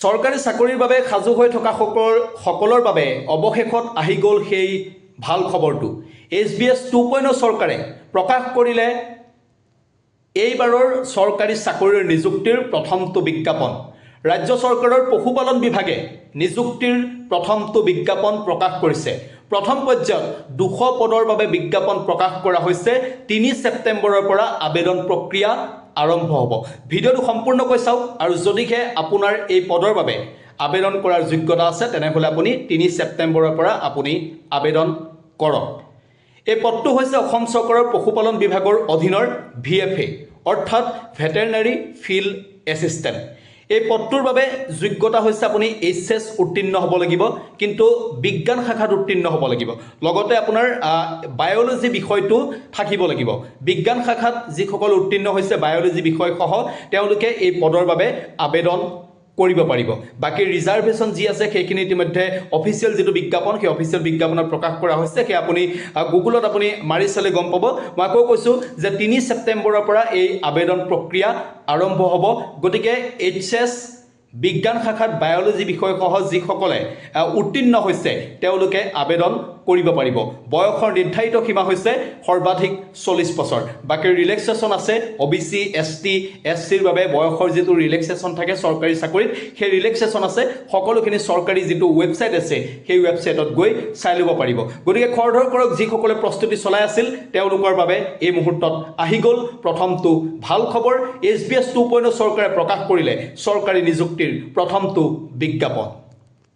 চৰকাৰী চাকৰিৰ বাবে সাজু হৈ থকা সকলৰ বাবে অৱশেষত আহি গ'ল সেই ভাল খবৰটো। SBS 2.0 চৰকাৰে প্ৰকাশ কৰিলে এইবাৰৰ চৰকাৰী চাকৰিৰ নিযুক্তিৰ প্ৰথমটো বিজ্ঞাপন। ৰাজ্য চৰকাৰৰ পশুপালন বিভাগে নিযুক্তিৰ প্ৰথমটো বিজ্ঞাপন প্ৰকাশ কৰিছে। প্ৰথম পৰ্যায়ত 200 পদৰ বাবে বিজ্ঞাপন প্ৰকাশ কৰা হৈছে। 3 ছেপ্টেম্বৰৰ পৰা আবেদন প্ৰক্ৰিয়া আৰম্ভ হ'ব। ভিডিঅ'টো সম্পূৰ্ণকৈ চাওক আৰু যদিহে আপোনাৰ এই পদৰ বাবে আবেদন কৰাৰ যোগ্যতা আছে তেনেহ'লে আপুনি 3 ছেপ্টেম্বৰৰ পৰা আপুনি আবেদন কৰক। এই পদটো হৈছে অসম চৰকাৰৰ পশুপালন বিভাগৰ অধীনৰ VFA অৰ্থাৎ ভেটেৰিনাৰী ফিল্ড এছিষ্টেণ্ট। এই পদটোৰ বাবে যোগ্যতা হৈছে আপুনি HS উত্তীৰ্ণ হ'ব লাগিব, কিন্তু বিজ্ঞান শাখাত উত্তীৰ্ণ হ'ব লাগিব। লগতে আপোনাৰ বায়'লজি বিষয়টো থাকিব লাগিব। বিজ্ঞান শাখাত যিসকল উত্তীৰ্ণ হৈছে বায়'লজি বিষয়সহ তেওঁলোকে এই পদৰ বাবে আবেদন কৰিব পাৰিব। বাকী ৰিজাৰ্ভেশ্যন যি আছে সেইখিনি ইতিমধ্যে অফিচিয়েল যিটো বিজ্ঞাপন সেই অফিচিয়েল বিজ্ঞাপনত প্ৰকাশ কৰা হৈছে, সেই আপুনি গুগলত আপুনি মাৰি চালে গম পাব। মই আকৌ কৈছোঁ যে 3 ছেপ্টেম্বৰৰ পৰা এই আবেদন প্ৰক্ৰিয়া আৰম্ভ হ'ব। গতিকে HS বিজ্ঞান শাখাত বায়'লজি বিষয়সহ যিসকলে উত্তীৰ্ণ হৈছে তেওঁলোকে আবেদন কৰিব পাৰিব। বয়সৰ নিৰ্ধাৰিত সীমা হৈছে সৰ্বাধিক 40 বছৰ। বাকী ৰিলেক্সেশ্যন আছে OBC ST SCৰ বাবে বয়সৰ যিটো ৰিলেক্সেশ্যন থাকে চৰকাৰী চাকৰিত সেই ৰিলেক্সেশ্যন আছে। সকলোখিনি চৰকাৰী যিটো ৱেবছাইট আছে সেই ৱেবছাইটত গৈ চাই ল'ব পাৰিব। গতিকে খৰধৰ কৰক, যিসকলে প্ৰস্তুতি চলাই আছিল তেওঁলোকৰ বাবে এই মুহূৰ্তত আহি গ'ল প্ৰথমটো ভাল খবৰ। SBS 2.0 চৰকাৰে প্ৰকাশ কৰিলে চৰকাৰী নিযুক্তিৰ প্ৰথমটো বিজ্ঞাপন।